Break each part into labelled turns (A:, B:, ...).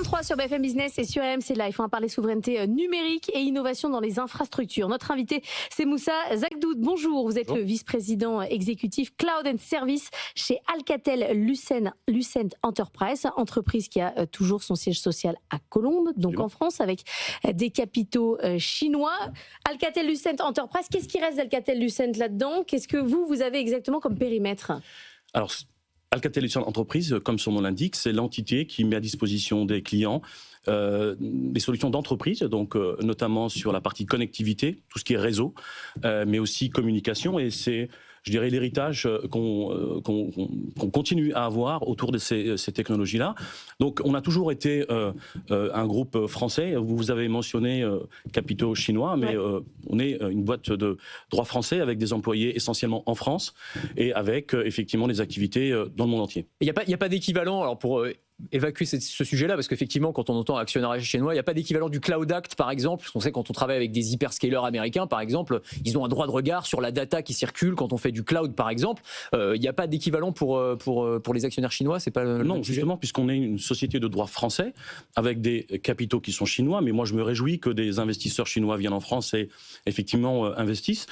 A: 8h33 sur BFM Business et sur RMC Live. On va parler souveraineté numérique et innovation dans les infrastructures. Notre invité, c'est Moussa Zagdoud. Bonjour, vous êtes le vice-président exécutif Cloud and Service chez Alcatel-Lucent Enterprise, entreprise qui a toujours son siège social à Colombes, donc en France, avec des capitaux chinois. Alcatel-Lucent Enterprise, qu'est-ce qui reste d'Alcatel-Lucent là-dedans? Qu'est-ce que vous avez exactement comme périmètre?
B: Alors, Alcatel-Lucent Enterprise, comme son nom l'indique, c'est l'entité qui met à disposition des clients des solutions d'entreprise, donc notamment sur la partie connectivité, tout ce qui est réseau, mais aussi communication, et c'est, je dirais, l'héritage qu'on continue à avoir autour de ces technologies-là. Donc, on a toujours été un groupe français. Vous avez mentionné capitaux chinois, mais on est une boîte de droit français avec des employés essentiellement en France et avec effectivement des activités dans le monde entier.
C: Il n'y a pas d'équivalent alors pour évacuer ce sujet-là, parce qu'effectivement, quand on entend actionnariat chinois, il n'y a pas d'équivalent du Cloud Act, par exemple, parce qu'on sait quand on travaille avec des hyperscalers américains, par exemple, ils ont un droit de regard sur la data qui circule quand on fait du cloud, par exemple. Il n'y a pas d'équivalent pour les actionnaires chinois, c'est pas le
B: Non, justement, puisqu'on est une société de droit français, avec des capitaux qui sont chinois, mais moi je me réjouis que des investisseurs chinois viennent en France et effectivement investissent.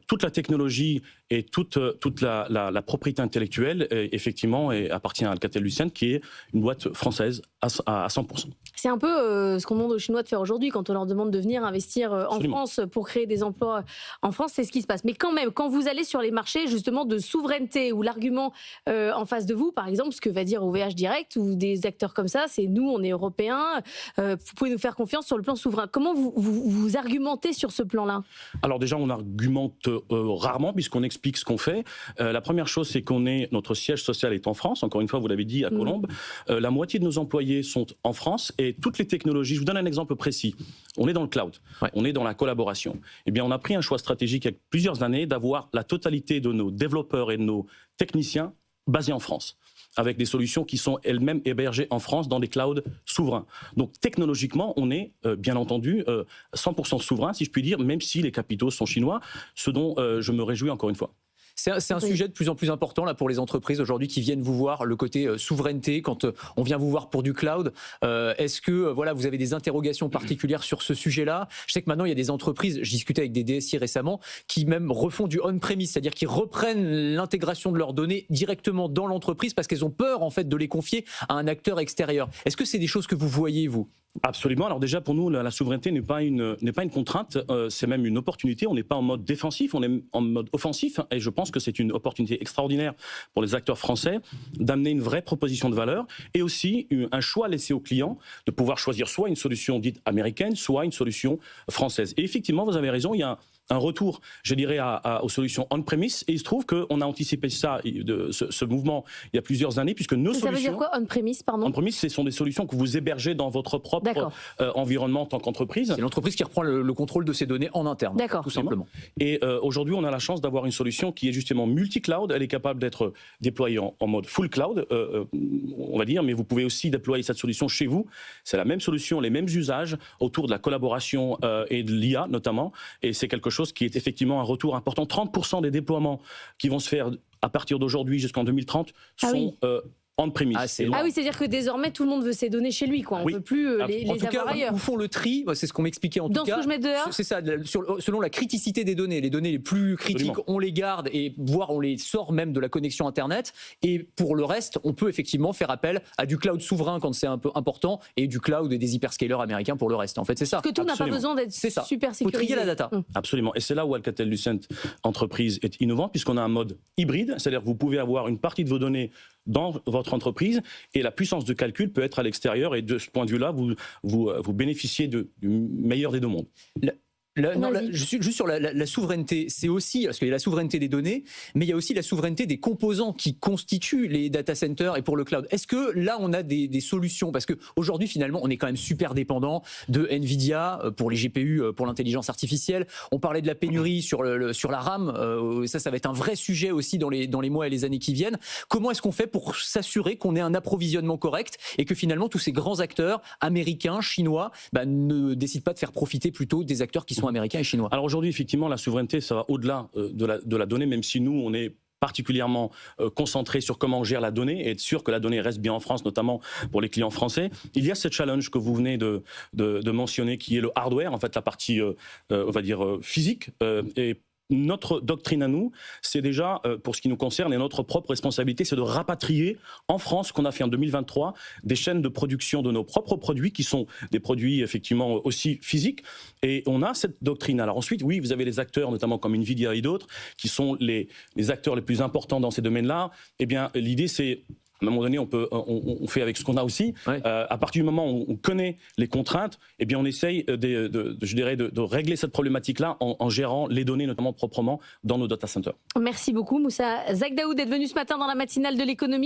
B: Toute la technologie et toute la propriété intellectuelle, effectivement, appartient à Alcatel-Lucent, qui est une boîte française à 100%.
A: C'est un peu ce qu'on demande aux Chinois de faire aujourd'hui quand on leur demande de venir investir en France pour créer des emplois en France, c'est ce qui se passe. Mais quand même, quand vous allez sur les marchés justement de souveraineté, où l'argument en face de vous, par exemple, ce que va dire OVH Direct ou des acteurs comme ça, c'est nous, on est européens, vous pouvez nous faire confiance sur le plan souverain. Comment vous argumentez sur ce plan-là? Alors
B: déjà, on argumente rarement puisqu'on explique ce qu'on fait. La première chose, c'est notre siège social est en France, encore une fois, vous l'avez dit, à Colombes. La moitié de nos employés sont en France et toutes les technologies, je vous donne un exemple précis. On est dans le cloud, on est dans la collaboration. Eh bien, on a pris un choix stratégique il y a plusieurs années d'avoir la totalité de nos développeurs et de nos techniciens basés en France, avec des solutions qui sont elles-mêmes hébergées en France dans des clouds souverains. Donc technologiquement, on est bien entendu 100% souverain, si je puis dire, même si les capitaux sont chinois, ce dont je me réjouis encore une fois.
C: C'est un sujet de plus en plus important là, pour les entreprises aujourd'hui qui viennent vous voir, le côté souveraineté, quand on vient vous voir pour du cloud. Est-ce que vous avez des interrogations particulières sur ce sujet-là? Je sais que maintenant, il y a des entreprises, je discutais avec des DSI récemment, qui même refont du on-premise, c'est-à-dire qu'ils reprennent l'intégration de leurs données directement dans l'entreprise parce qu'elles ont peur en fait, de les confier à un acteur extérieur. Est-ce que c'est des choses que vous voyez, vous?
B: Absolument. Alors déjà, pour nous, la souveraineté n'est pas une contrainte, c'est même une opportunité. On n'est pas en mode défensif, on est en mode offensif. Et je pense que c'est une opportunité extraordinaire pour les acteurs français d'amener une vraie proposition de valeur et aussi un choix laissé aux clients de pouvoir choisir soit une solution dite américaine, soit une solution française. Et effectivement, vous avez raison, il y a un retour, je dirais, aux solutions on-premise. Et il se trouve qu'on a anticipé ce mouvement il y a plusieurs années, puisque nos solutions...
A: Ça veut dire quoi, on-premise, pardon?
B: On-premise, ce sont des solutions que vous hébergez dans votre propre environnement en tant qu'entreprise.
C: C'est l'entreprise qui reprend le contrôle de ses données en interne, tout simplement.
B: Et aujourd'hui, on a la chance d'avoir une solution qui est justement multi-cloud. Elle est capable d'être déployée en mode full cloud, on va dire, mais vous pouvez aussi déployer cette solution chez vous. C'est la même solution, les mêmes usages autour de la collaboration et de l'IA notamment. Et c'est quelque chose qui est effectivement un retour important. 30% des déploiements qui vont se faire à partir d'aujourd'hui jusqu'en 2030 sont on-premise.
A: Oui, c'est-à-dire que désormais tout le monde veut ses données chez lui, quoi. On ne peut plus les avoir ailleurs.
C: Où font le tri, c'est ce qu'on m'expliquait en tout cas.
A: Dans ce que je mets dehors.
C: C'est ça, selon la criticité des données. Les données les plus critiques, on les garde et voire on les sort même de la connexion Internet. Et pour le reste, on peut effectivement faire appel à du cloud souverain quand c'est un peu important et du cloud et des hyperscalers américains pour le reste. En fait, c'est ça.
A: Parce que tout n'a pas besoin d'être super sécurisé.
C: Il faut trier la data.
B: Absolument. Et c'est là où Alcatel-Lucent Entreprise est innovant, puisqu'on a un mode hybride, c'est-à-dire que vous pouvez avoir une partie de vos données dans votre entreprise et la puissance de calcul peut être à l'extérieur et de ce point de vue-là, vous bénéficiez du meilleur des deux mondes.
C: Juste sur la souveraineté, c'est aussi, parce qu'il y a la souveraineté des données, mais il y a aussi la souveraineté des composants qui constituent les data centers et pour le cloud. Est-ce que là, on a des solutions? Parce qu'aujourd'hui, finalement, on est quand même super dépendant de NVIDIA pour les GPU, pour l'intelligence artificielle. On parlait de la pénurie sur la RAM. Ça va être un vrai sujet aussi dans les mois et les années qui viennent. Comment est-ce qu'on fait pour s'assurer qu'on ait un approvisionnement correct et que finalement, tous ces grands acteurs américains, chinois, ne décident pas de faire profiter plutôt des acteurs qui sont américains et chinois?
B: Alors aujourd'hui, effectivement, la souveraineté, ça va au-delà de la donnée, même si nous, on est particulièrement concentré sur comment on gère la donnée et être sûr que la donnée reste bien en France, notamment pour les clients français. Il y a ce challenge que vous venez de mentionner, qui est le hardware, en fait la partie, on va dire, physique. Et notre doctrine à nous, c'est déjà, pour ce qui nous concerne, et notre propre responsabilité, c'est de rapatrier en France, ce qu'on a fait en 2023, des chaînes de production de nos propres produits, qui sont des produits effectivement aussi physiques. Et on a cette doctrine. Alors ensuite, oui, vous avez les acteurs, notamment comme Nvidia et d'autres, qui sont les acteurs les plus importants dans ces domaines-là. Eh bien, l'idée, c'est... À un moment donné, on fait avec ce qu'on a aussi. Ouais. À partir du moment où on connaît les contraintes, eh bien, on essaye de régler cette problématique-là en gérant les données, notamment proprement, dans nos data centers.
A: Merci beaucoup, Moussa Zagdaoud, d'être venu ce matin dans la matinale de l'économie.